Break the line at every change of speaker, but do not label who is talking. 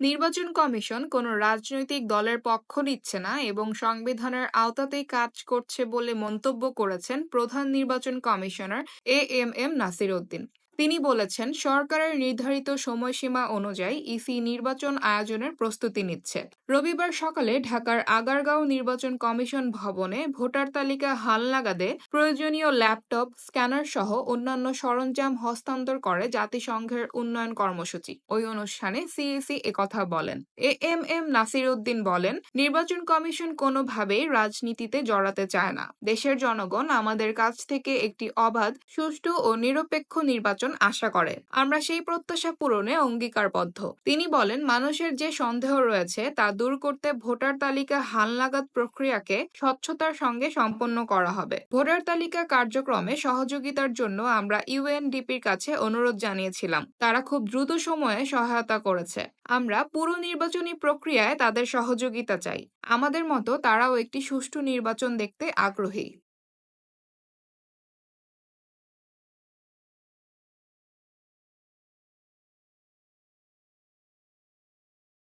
নির্বাচন কমিশন কোনো রাজনৈতিক দলের পক্ষ নিচ্ছে না এবং সংবিধানের আওতাতেই কাজ করছে বলে মন্তব্য করেছেন প্রধান নির্বাচন কমিশনার এএমএম নাসির উদ্দিন। তিনি বলেছেন, সরকারের নির্ধারিত সময়সীমা অনুযায়ী ইসি নির্বাচন আয়োজনের প্রস্তুতি নিচ্ছে। রবিবার সকালে ঢাকার আগারগাঁও নির্বাচন কমিশন ভবনে ভোটার তালিকা হালনাগাদে প্রয়োজনীয় ল্যাপটপ, স্ক্যানার সহ অন্যান্য সরঞ্জাম হস্তান্তর করে জাতিসংঘের উন্নয়ন কর্মসূচি। ওই অনুষ্ঠানে সিইসি একথা বলেন। এএমএম নাসির উদ্দিন বলেন, নির্বাচন কমিশন কোনোভাবেই রাজনীতিতে জড়াতে চায় না। দেশের জনগণ আমাদের কাছ থেকে একটি অবাধ, সুষ্ঠু ও নিরপেক্ষ নির্বাচন আশা করে। আমরা সেই প্রত্যাশা পূরণে অঙ্গীকারবদ্ধ। তিনি বলেন, মানুষের যে সন্দেহ রয়েছে তা দূর করতে ভোটার তালিকা হালনাগাদ প্রক্রিয়াকে স্বচ্ছতার সঙ্গে সম্পন্ন করা হবে। ভোটার তালিকা কার্যক্রমে সহযোগিতার জন্য আমরা ইউএনডিপির কাছে অনুরোধ জানিয়েছিলাম। তারা খুব দ্রুত সময়ে সহায়তা করেছে। আমরা পুরো নির্বাচনী প্রক্রিয়ায় তাদের সহযোগিতা চাই। আমাদের মতো তারাও একটি সুষ্ঠু নির্বাচন দেখতে আগ্রহী।